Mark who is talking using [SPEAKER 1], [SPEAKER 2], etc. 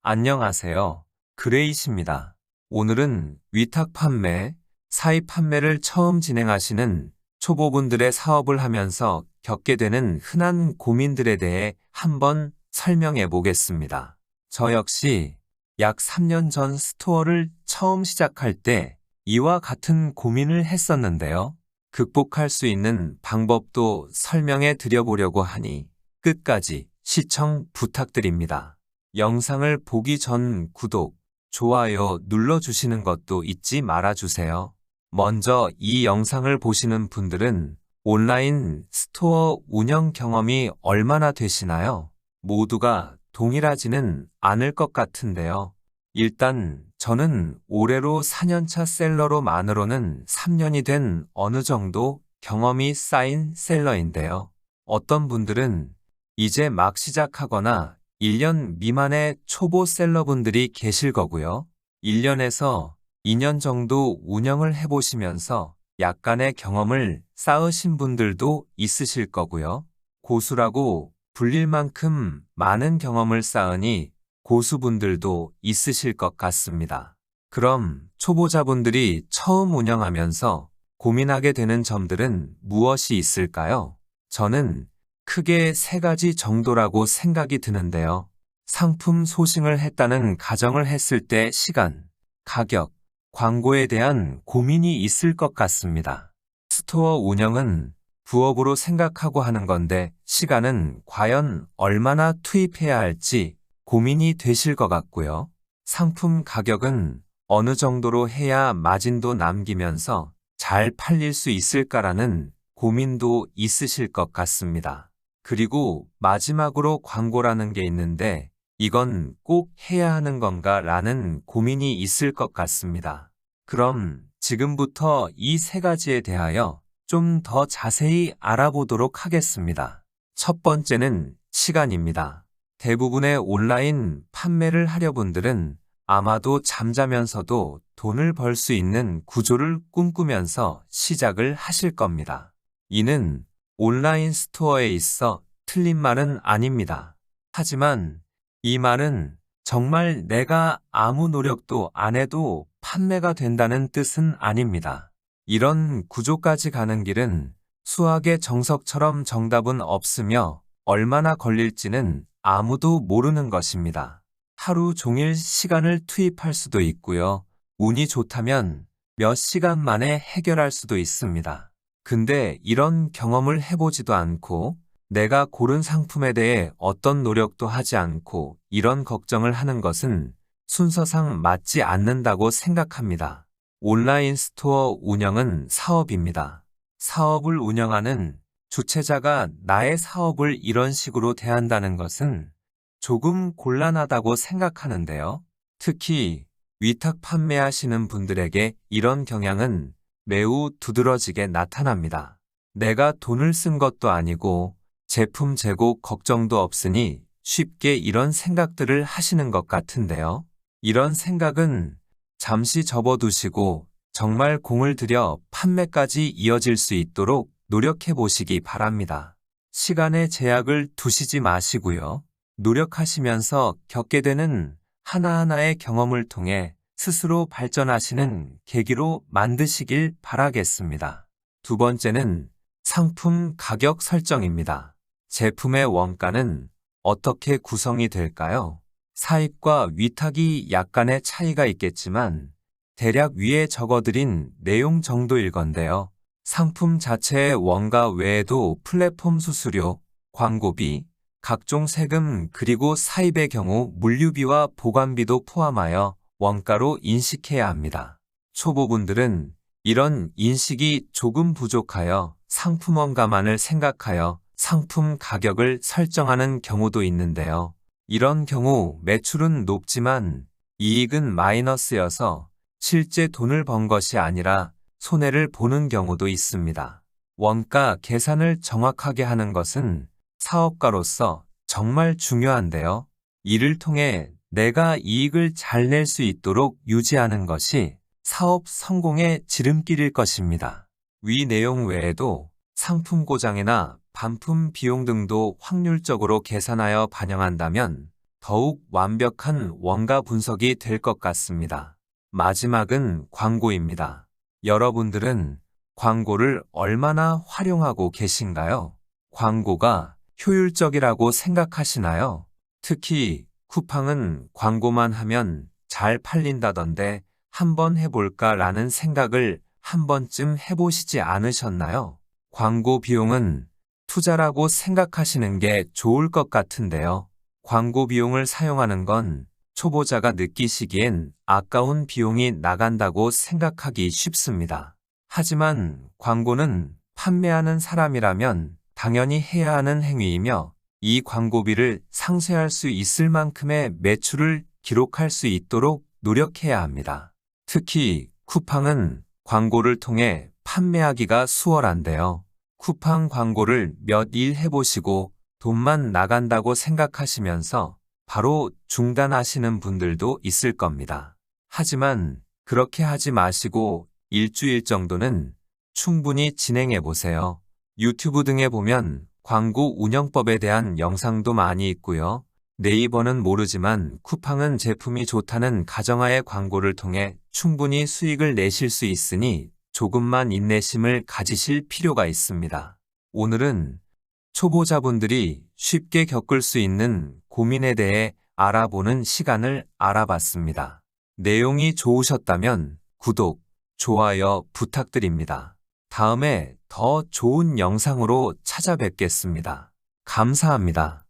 [SPEAKER 1] 안녕하세요. 그레이십니다. 오늘은 위탁 판매, 사입 판매를 처음 진행하시는 초보분들의 사업을 하면서 겪게 되는 흔한 고민들에 대해 한번 설명해 보겠습니다. 저 역시 약 3년 전 스토어를 처음 시작할 때 이와 같은 고민을 했었는데요. 극복할 수 있는 방법도 설명해 드려보려고 하니 끝까지 시청 부탁드립니다. 영상을 보기 전 구독, 좋아요 눌러주시는 것도 잊지 말아주세요. 먼저 이 영상을 보시는 분들은 온라인 스토어 운영 경험이 얼마나 되시나요? 모두가 동일하지는 않을 것 같은데요. 일단 저는 올해로 4년차 셀러로 만으로는 3년이 된 어느 정도 경험이 쌓인 셀러인데요. 어떤 분들은 이제 막 시작하거나 1년 미만의 초보 셀러분들이 계실 거고요. 1년에서 2년 정도 운영을 해보시면서 약간의 경험을 쌓으신 분들도 있으실 거고요. 고수라고 불릴 만큼 많은 경험을 쌓으니 고수분들도 있으실 것 같습니다. 그럼 초보자분들이 처음 운영하면서 고민하게 되는 점들은 무엇이 있을까요? 저는 크게 3가지 정도라고 생각이 드는데요. 상품 소싱을 했다는 가정을 했을 때 시간, 가격, 광고에 대한 고민이 있을 것 같습니다. 스토어 운영은 부업으로 생각하고 하는 건데 시간은 과연 얼마나 투입해야 할지 고민이 되실 것 같고요. 상품 가격은 어느 정도로 해야 마진도 남기면서 잘 팔릴 수 있을까라는 고민도 있으실 것 같습니다. 그리고 마지막으로 광고라는 게 있는데 이건 꼭 해야 하는 건가 라는 고민이 있을 것 같습니다. 그럼 지금부터 이 3가지에 대하여 좀 더 자세히 알아보도록 하겠습니다. 첫 번째는 시간입니다. 대부분의 온라인 판매를 하려분들은 아마도 잠자면서도 돈을 벌 수 있는 구조를 꿈꾸면서 시작을 하실 겁니다. 이는 온라인 스토어에 있어 틀린 말은 아닙니다. 하지만 이 말은 정말 내가 아무 노력도 안 해도 판매가 된다는 뜻은 아닙니다. 이런 구조까지 가는 길은 수학의 정석처럼 정답은 없으며 얼마나 걸릴지는 아무도 모르는 것입니다. 하루 종일 시간을 투입할 수도 있고요. 운이 좋다면 몇 시간 만에 해결할 수도 있습니다. 근데 이런 경험을 해보지도 않고 내가 고른 상품에 대해 어떤 노력도 하지 않고 이런 걱정을 하는 것은 순서상 맞지 않는다고 생각합니다. 온라인 스토어 운영은 사업입니다. 사업을 운영하는 주체자가 나의 사업을 이런 식으로 대한다는 것은 조금 곤란하다고 생각하는데요. 특히 위탁 판매하시는 분들에게 이런 경향은 매우 두드러지게 나타납니다. 내가 돈을 쓴 것도 아니고 제품 재고 걱정도 없으니 쉽게 이런 생각들을 하시는 것 같은데요. 이런 생각은 잠시 접어두시고 정말 공을 들여 판매까지 이어질 수 있도록 노력해 보시기 바랍니다. 시간의 제약을 두시지 마시고요. 노력하시면서 겪게 되는 하나하나의 경험을 통해 스스로 발전하시는 계기로 만드시길 바라겠습니다. 두 번째는 상품 가격 설정입니다. 제품의 원가는 어떻게 구성이 될까요? 사입과 위탁이 약간의 차이가 있겠지만 대략 위에 적어드린 내용 정도일 건데요. 상품 자체의 원가 외에도 플랫폼 수수료, 광고비, 각종 세금 그리고 사입의 경우 물류비와 보관비도 포함하여 원가로 인식해야 합니다. 초보분들은 이런 인식이 조금 부족하여 상품 원가만을 생각하여 상품 가격을 설정하는 경우도 있는데요. 이런 경우 매출은 높지만 이익은 마이너스여서 실제 돈을 번 것이 아니라 손해를 보는 경우도 있습니다. 원가 계산을 정확하게 하는 것은 사업가로서 정말 중요한데요. 이를 통해 내가 이익을 잘 낼 수 있도록 유지하는 것이 사업 성공의 지름길일 것입니다. 위 내용 외에도 상품 고장이나 반품 비용 등도 확률적으로 계산하여 반영한다면 더욱 완벽한 원가 분석이 될 것 같습니다. 마지막은 광고입니다. 여러분들은 광고를 얼마나 활용하고 계신가요? 광고가 효율적이라고 생각하시나요? 특히 쿠팡은 광고만 하면 잘 팔린다던데 한번 해볼까라는 생각을 한 번쯤 해보시지 않으셨나요? 광고 비용은 투자라고 생각하시는 게 좋을 것 같은데요. 광고 비용을 사용하는 건 초보자가 느끼시기엔 아까운 비용이 나간다고 생각하기 쉽습니다. 하지만 광고는 판매하는 사람이라면 당연히 해야 하는 행위이며 이 광고비를 상쇄할 수 있을 만큼의 매출을 기록할 수 있도록 노력해야 합니다. 특히 쿠팡은 광고를 통해 판매하기가 수월한데요. 쿠팡 광고를 몇 일 해보시고 돈만 나간다고 생각하시면서 바로 중단하시는 분들도 있을 겁니다. 하지만 그렇게 하지 마시고 일주일 정도는 충분히 진행해 보세요. 유튜브 등에 보면 광고 운영법에 대한 영상도 많이 있고요. 네이버는 모르지만 쿠팡은 제품이 좋다는 가정하에 광고를 통해 충분히 수익을 내실 수 있으니 조금만 인내심을 가지실 필요가 있습니다. 오늘은 초보자분들이 쉽게 겪을 수 있는 고민에 대해 알아보는 시간을 알아봤습니다. 내용이 좋으셨다면 구독, 좋아요 부탁드립니다. 다음에 더 좋은 영상으로 찾아뵙겠습니다. 감사합니다.